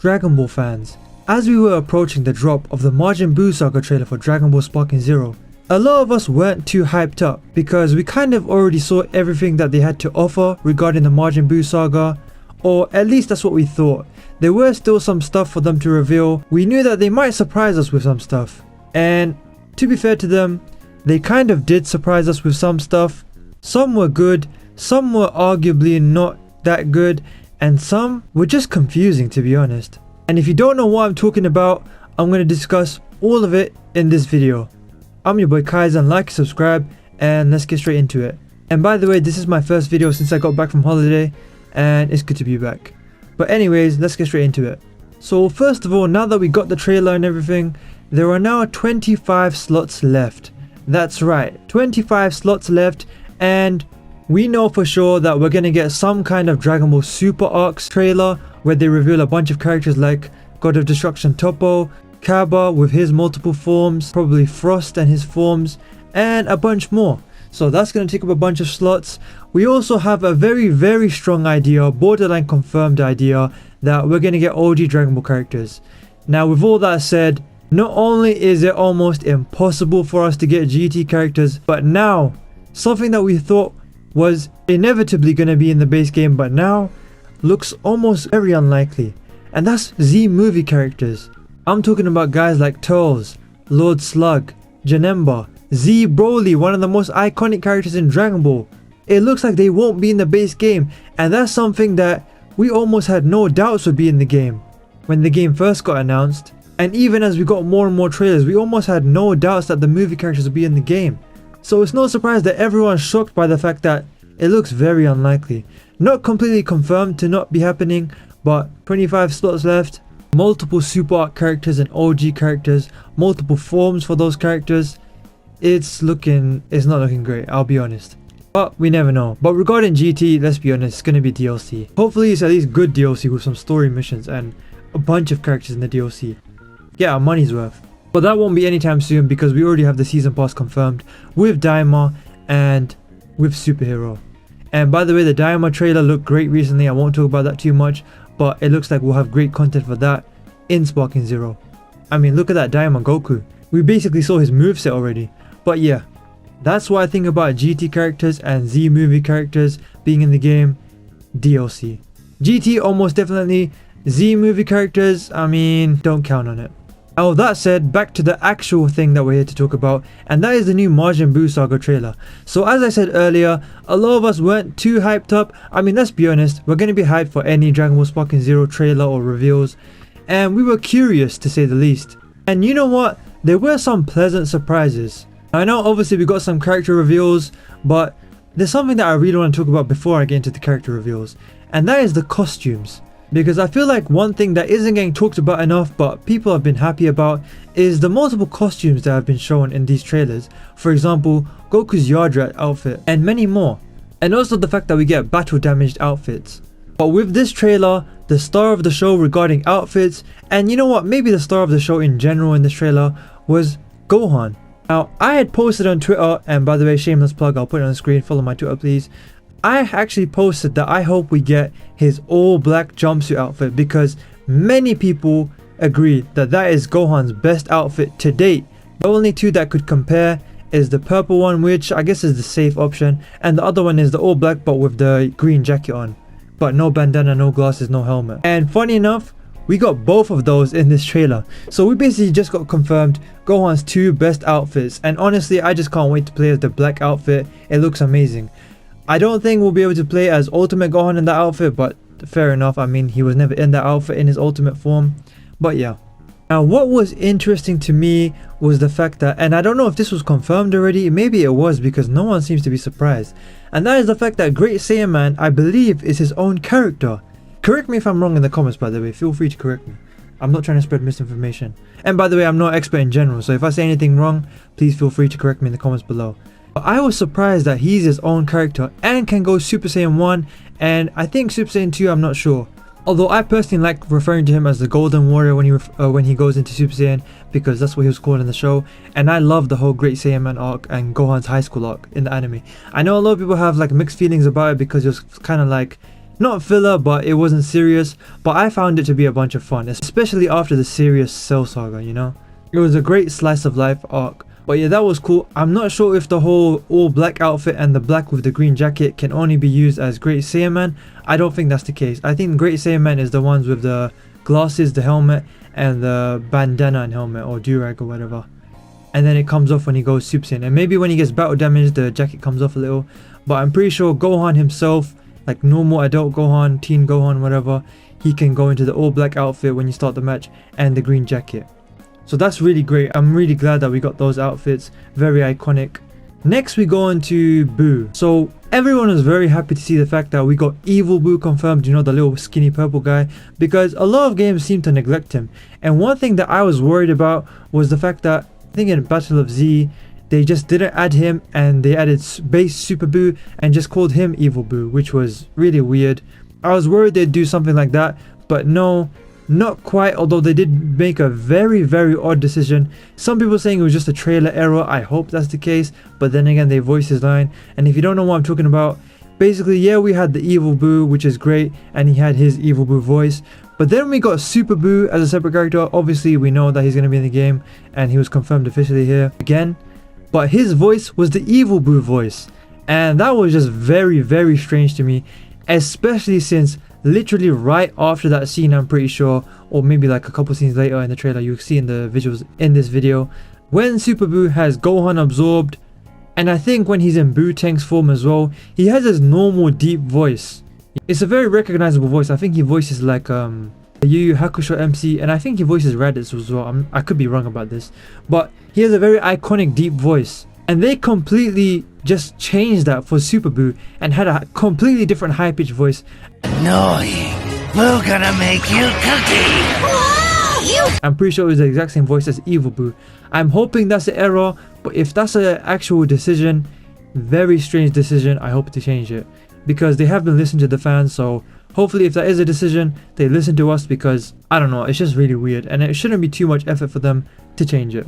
Dragon Ball fans, as we were approaching the drop of the Majin Buu Saga trailer for Dragon Ball Sparking Zero, a lot of us weren't too hyped up because we kind of already saw everything that they had to offer regarding the Majin Buu Saga, or at least that's what we thought. There were still some stuff for them to reveal. We knew that they might surprise us with some stuff, and to be fair to them, they kind of did surprise us with some stuff. Some were good, some were arguably not that good, and some were just confusing, to be honest. And if you don't know what I'm talking about, I'm going to discuss all of it in this video. I'm your boy Kaiser, and like, subscribe, and let's get straight into it. And by the way, this is my first video since I got back from holiday, and it's good to be back. But anyways, let's get straight into it. So first of all, now that we got the trailer and everything, there are now 25 slots left. That's right, 25 slots left, and we know for sure that we're gonna get some kind of Dragon Ball Super Arcs trailer where they reveal a bunch of characters like God of Destruction Toppo, Kaba with his multiple forms, probably Frost and his forms, and a bunch more. So that's gonna take up a bunch of slots. We also have a very strong idea, borderline confirmed idea, that we're gonna get OG Dragon Ball characters. Now with all that said, not only is it almost impossible for us to get GT characters, but now something that we thought was inevitably going to be in the base game but now looks almost very unlikely, and that's Z movie characters. I'm talking about guys like Turles, Lord Slug, Janemba, Z Broly, one of the most iconic characters in Dragon Ball. It looks like they won't be in the base game, and that's something that we almost had no doubts would be in the game when the game first got announced. And even as we got more and more trailers, we almost had no doubts that the movie characters would be in the game. So it's no surprise that everyone's shocked by the fact that it looks very unlikely. Not completely confirmed to not be happening, but 25 slots left, multiple Super Arc characters and OG characters, multiple forms for those characters. It's not looking great, I'll be honest. But we never know. But regarding GT, let's be honest, it's going to be DLC. Hopefully it's at least good DLC with some story missions and a bunch of characters in the DLC. Get our money's worth. But that won't be anytime soon because we already have the season pass confirmed with Daima and with Superhero. And by the way, the Daima trailer looked great recently. I won't talk about that too much, but it looks like we'll have great content for that in Sparking Zero. I mean, look at that Daima Goku. We basically saw his moveset already. But yeah, that's what I think about GT characters and Z movie characters being in the game. DLC. GT almost definitely. Z movie characters, I mean, don't count on it. Now that said, back to the actual thing that we're here to talk about, and that is the new Majin Buu Saga trailer. So as I said earlier, a lot of us weren't too hyped up. I mean, let's be honest, we're going to be hyped for any Dragon Ball Sparking Zero trailer or reveals, and we were curious to say the least. And you know what? There were some pleasant surprises. I know obviously we got some character reveals, but there's something that I really want to talk about before I get into the character reveals, and that is the costumes. Because I feel like one thing that isn't getting talked about enough but people have been happy about is the multiple costumes that have been shown in these trailers. For example, Goku's Yard Rat outfit and many more. And also the fact that we get battle damaged outfits. But with this trailer, the star of the show regarding outfits, and you know what, maybe the star of the show in general in this trailer, was Gohan. Now I had posted on Twitter, and by the way, shameless plug, I'll put it on the screen, follow my Twitter please. I actually posted that I hope we get his all black jumpsuit outfit because many people agree that that is Gohan's best outfit to date. The only two that could compare is the purple one, which I guess is the safe option, and the other one is the all black but with the green jacket on, but no bandana, no glasses, no helmet. And funny enough, we got both of those in this trailer. So we basically just got confirmed Gohan's two best outfits, and honestly I just can't wait to play as the black outfit. It looks amazing. I don't think we'll be able to play as Ultimate Gohan in that outfit, but fair enough. I mean, he was never in that outfit in his ultimate form. But yeah. Now what was interesting to me was the fact that, and I don't know if this was confirmed already, maybe it was because no one seems to be surprised, and that is the fact that Great Saiyaman, I believe, is his own character. Correct me if I'm wrong in the comments, by the way. Feel free to correct me. I'm not trying to spread misinformation. And by the way, I'm not an expert in general, so if I say anything wrong, please feel free to correct me in the comments below. I was surprised that he's his own character and can go Super Saiyan 1 and I think Super Saiyan 2, I'm not sure. Although I personally like referring to him as the Golden Warrior when he goes into Super Saiyan because that's what he was called in the show, and I love the whole Great Saiyaman arc and Gohan's high school arc in the anime. I know a lot of people have like mixed feelings about it because it was kind of like not filler, but it wasn't serious. But I found it to be a bunch of fun, especially after the serious Cell Saga, you know? It was a great slice of life arc. But yeah, that was cool. I'm not sure if the whole all black outfit and the black with the green jacket can only be used as Great Saiyaman. I don't think that's the case. I think Great Saiyaman is the ones with the glasses, the helmet, and the bandana and helmet, or durag or whatever. And then it comes off when he goes Super Saiyan. And maybe when he gets battle damage, the jacket comes off a little. But I'm pretty sure Gohan himself, like normal adult Gohan, teen Gohan, whatever, he can go into the all black outfit when you start the match and the green jacket. So that's really great. I'm really glad that we got those outfits. Very iconic. Next we go on to Boo. So everyone was very happy to see the fact that we got Evil Boo confirmed, you know, the little skinny purple guy, because a lot of games seem to neglect him. And one thing that I was worried about was the fact that I think in Battle of Z they just didn't add him and they added base Super Boo and just called him Evil Boo, which was really weird. I was worried they'd do something like that, but no, not quite, although they did make a very odd decision. Some people saying it was just a trailer error. I hope that's the case, but then again they voiced his line. And if you don't know what I'm talking about, basically, yeah, we had the Evil Boo, which is great, and he had his Evil Boo voice. But then we got Super Boo as a separate character. Obviously we know that he's going to be in the game and he was confirmed officially here again, but his voice was the Evil Boo voice, and that was just very strange to me, especially since literally right after that scene, I'm pretty sure, or maybe like a couple scenes later in the trailer, you'll see in the visuals in this video, when Super Boo has Gohan absorbed, and I think when he's in Boo Tank's form as well, he has his normal deep voice. It's a very recognizable voice. I think he voices like Yu Yu Hakusho MC, and I think he voices Raditz as well. I could be wrong about this, but he has a very iconic deep voice, and they completely just changed that for Super Boo and had a completely different high-pitched voice. Annoying. We're gonna make you cookie. I'm pretty sure it was the exact same voice as Evil Boo. I'm hoping that's an error, but if that's an actual decision, very strange decision, I hope to change it, because they have been listening to the fans. So hopefully if that is a decision, they listen to us, because I don't know, it's just really weird and it shouldn't be too much effort for them to change it.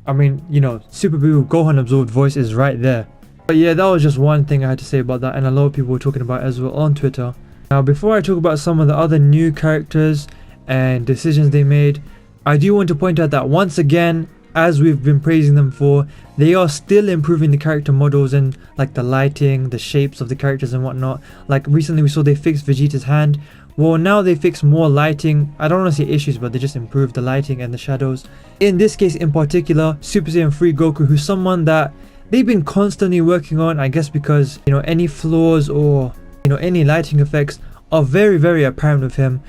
I mean, you know, Super Boo Gohan absorbed voice is right there. But yeah, that was just one thing I had to say about that, and a lot of people were talking about it as well on Twitter. Now before I talk about some of the other new characters and decisions they made, I do want to point out that once again, as we've been praising them for, they are still improving the character models and like the lighting, the shapes of the characters and whatnot. Like recently we saw they fixed Vegeta's hand. Well, now they fix more lighting. I don't want to say issues, but they just improved the lighting and the shadows. In this case in particular, Super Saiyan 3 Goku, who's someone that they've been constantly working on, I guess because, you know, any flaws or, you know, any lighting effects are very apparent with him.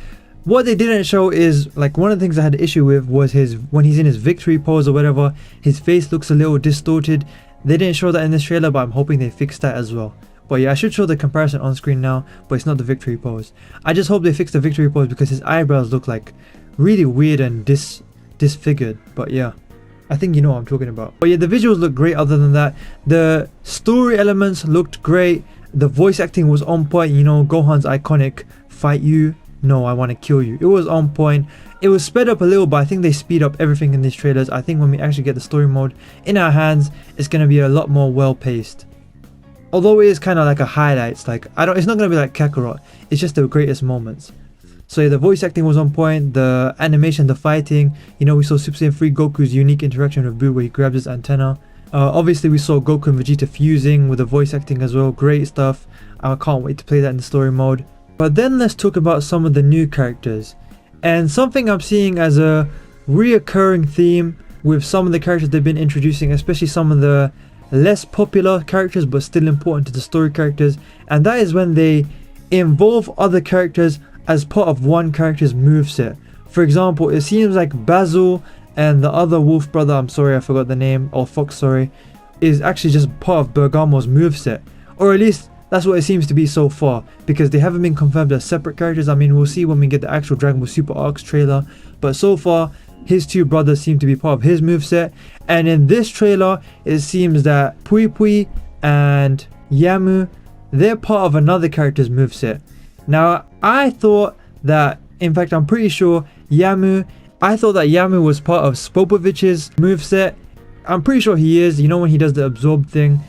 What they didn't show is, like, one of the things I had an issue with was his, when he's in his victory pose or whatever, his face looks a little distorted. They didn't show that in this trailer, but I'm hoping they fix that as well. But yeah, I should show the comparison on screen now, but it's not the victory pose. I just hope they fix the victory pose because his eyebrows look like really weird and disfigured. But yeah, I think you know what I'm talking about. But yeah, the visuals look great. Other than that, the story elements looked great. The voice acting was on point. You know, Gohan's iconic "fight you, no, I want to kill you." It was on point. It was sped up a little, but I think they speed up everything in these trailers. I think when we actually get the story mode in our hands, it's going to be a lot more well paced. Although it is kind of like a highlights, like it's not going to be like Kakarot. It's just the greatest moments. So yeah, the voice acting was on point, the animation, the fighting. You know, we saw Super Saiyan 3 Goku's unique interaction with Boo where he grabs his antenna. Obviously we saw Goku and Vegeta fusing with the voice acting as well. Great stuff. I can't wait to play that in the story mode. But then let's talk about some of the new characters. And something I'm seeing as a reoccurring theme with some of the characters they've been introducing, especially some of the less popular characters but still important to the story characters, and that is when they involve other characters as part of one character's moveset. For example, it seems like Basil and the other wolf brother, I'm sorry I forgot the name, or Fox, sorry, is actually just part of Bergamo's moveset, or at least that's what it seems to be so far, because they haven't been confirmed as separate characters. I mean, we'll see when we get the actual Dragon Ball Super Arcs trailer, but so far his two brothers seem to be part of his moveset. And in this trailer it seems that Pui Pui and Yamu, they're part of another character's moveset. Now I thought that, in fact I'm pretty sure I thought that Yamu was part of Spopovich's moveset. I'm pretty sure he is, you know, when he does the absorb thing.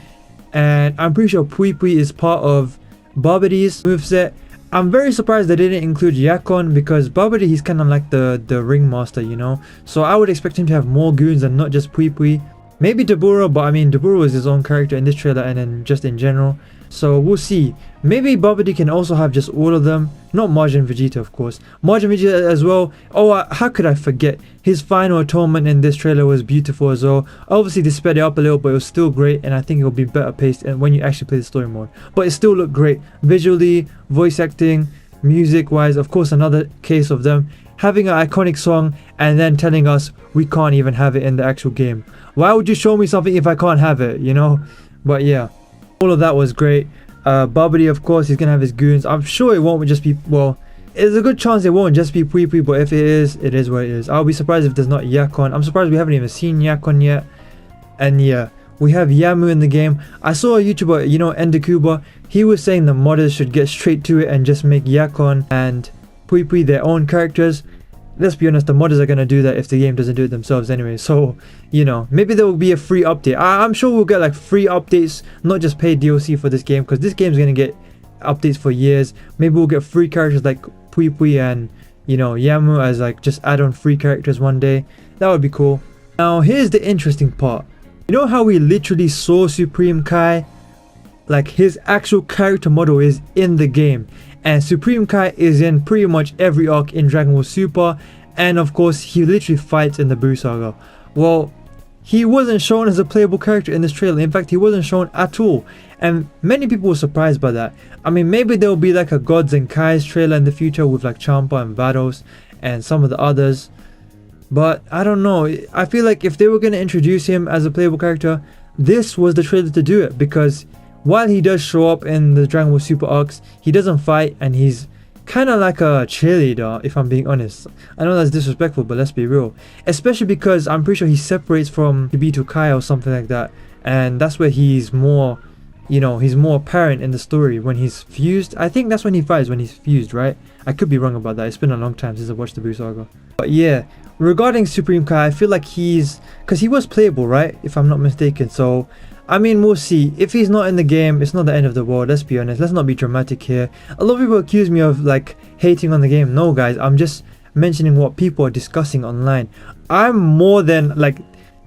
And I'm pretty sure Pui Pui is part of Babadi's moveset. I'm very surprised they didn't include Yakon, because Babidi, he's kind of like the ringmaster, you know. So I would expect him to have more goons and not just Pui Pui. Maybe Dabura, but I mean Dabura was his own character in this trailer and then just in general. So we'll see. Maybe Babidi can also have just all of them. Not Majin Vegeta, of course. Majin Vegeta as well. Oh, how could I forget? His final atonement in this trailer was beautiful as well. Obviously they sped it up a little, but it was still great, and I think it will be better paced and when you actually play the story mode. But it still looked great. Visually, voice acting, music wise, of course another case of them having an iconic song and then telling us we can't even have it in the actual game. Why would you show me something if I can't have it, you know? But yeah, all of that was great. Babidi, of course, he's gonna have his goons. I'm sure it won't just be, well, there's a good chance it won't just be Pui Pui, but if it is what it is. I'll be surprised if there's not Yakon. I'm surprised we haven't even seen Yakon yet. And yeah, we have Yamu in the game. I saw a YouTuber, you know, Endakuba, he was saying the modders should get straight to it and just make Yakon and Pui Pui their own characters. Let's be honest, the modders are gonna do that if the game doesn't do it themselves anyway. So, you know, maybe there will be a free update. I'm sure we'll get like free updates, not just paid DLC for this game, because this game's gonna get updates for years. Maybe we'll get free characters like Pui Pui and, you know, Yamu as like just add-on free characters one day. That would be cool. Now here's the interesting part. You know how we literally saw Supreme Kai? Like his actual character model is in the game, and Supreme Kai is in pretty much every arc in Dragon Ball Super, and of course he literally fights in the Buu Saga. Well, he wasn't shown as a playable character in this trailer. In fact, he wasn't shown at all, and many people were surprised by that. I mean, maybe there will be like a Gods and Kai's trailer in the future with like Champa and Vados and some of the others, but I don't know. I feel like if they were going to introduce him as a playable character, this was the trailer to do it, because while he does show up in the Dragon Ball Super arcs, he doesn't fight, and he's kind of like a cheerleader, if I'm being honest. I know that's disrespectful, but let's be real. Especially because I'm pretty sure he separates from Hibito Kai or something like that, and that's where he's more, you know, he's more apparent in the story when he's fused. I think that's when he fights, when he's fused, right? I could be wrong about that. It's been a long time since I watched the Buu Saga. But yeah, regarding Supreme Kai, I feel like because he was playable, right? If I'm not mistaken. So I mean, we'll see. If he's not in the game, it's not the end of the world. Let's be honest. Let's not be dramatic here. A lot of people accuse me of like hating on the game. No guys, I'm just mentioning what people are discussing online. I'm more than like,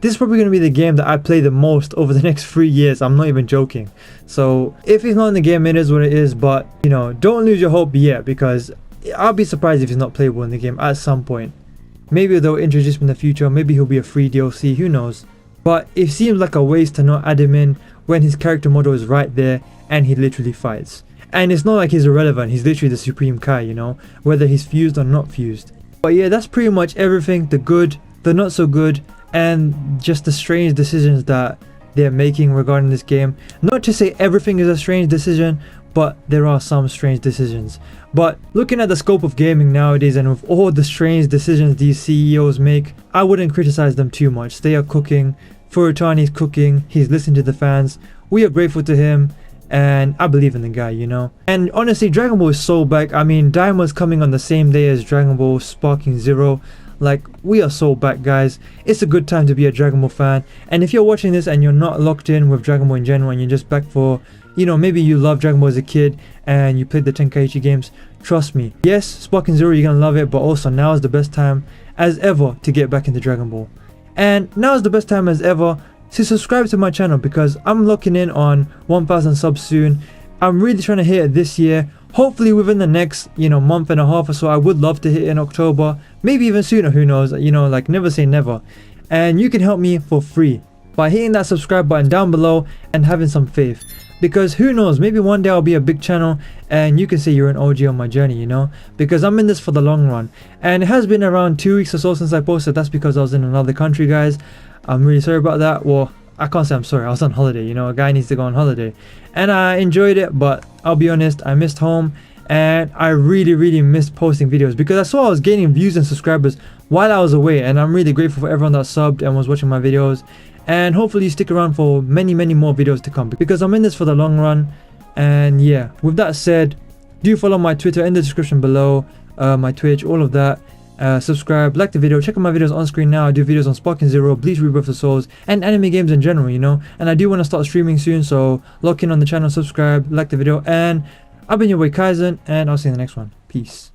this is probably going to be the game that I play the most over the next 3 years. I'm not even joking. So if he's not in the game, it is what it is. But you know, don't lose your hope yet, because I'll be surprised if he's not playable in the game at some point. Maybe they'll introduce him in the future. Maybe he'll be a free DLC. Who knows? But it seems like a waste to not add him in when his character model is right there and he literally fights. And it's not like he's irrelevant, he's literally the Supreme Kai, you know, whether he's fused or not fused. But yeah, that's pretty much everything, the good, the not so good, and just the strange decisions that they're making regarding this game. Not to say everything is a strange decision, but there are some strange decisions. But looking at the scope of gaming nowadays, and with all the strange decisions these CEOs make, I wouldn't criticize them too much. They are cooking. Furutani's cooking, he's listening to the fans, we are grateful to him, and I believe in the guy, you know. And honestly, Dragon Ball is so back. I mean, Daima's coming on the same day as Dragon Ball Sparking Zero. Like, we are so back, guys. It's a good time to be a Dragon Ball fan, and if you're watching this and you're not locked in with Dragon Ball in general, and you're just back for, you know, maybe you love Dragon Ball as a kid and you played the Tenkaichi games, trust me, yes, Sparking Zero, you're gonna love it, but also now is the best time as ever to get back into Dragon Ball. And now is the best time as ever to subscribe to my channel, because I'm locking in on 1,000 subs soon. I'm really trying to hit it this year, hopefully within the next, you know, month and a half or so. I would love to hit it in October, maybe even sooner, who knows, you know, like never say never. And you can help me for free by hitting that subscribe button down below and having some faith, because who knows, maybe one day I'll be a big channel and you can say you're an OG on my journey, you know, because I'm in this for the long run. And it has been around 2 weeks or so since I posted. That's because I was in another country, guys. I'm really sorry about that. Well, I can't say I'm sorry, I was on holiday, you know, a guy needs to go on holiday, and I enjoyed it, but I'll be honest, I missed home, and I really missed posting videos, because I saw I was gaining views and subscribers while I was away, and I'm really grateful for everyone that subbed and was watching my videos. And hopefully you stick around for many more videos to come, because I'm in this for the long run. And yeah, with that said, do follow my Twitter in the description below, my Twitch, all of that. Subscribe, like the video, check out my videos on screen now. I do videos on Sparking Zero, Bleach Rebirth of the Souls, and anime games in general, you know. And I do want to start streaming soon, so lock in on the channel, subscribe, like the video, and I've been your boy Kaizen, and I'll see you in the next one. Peace.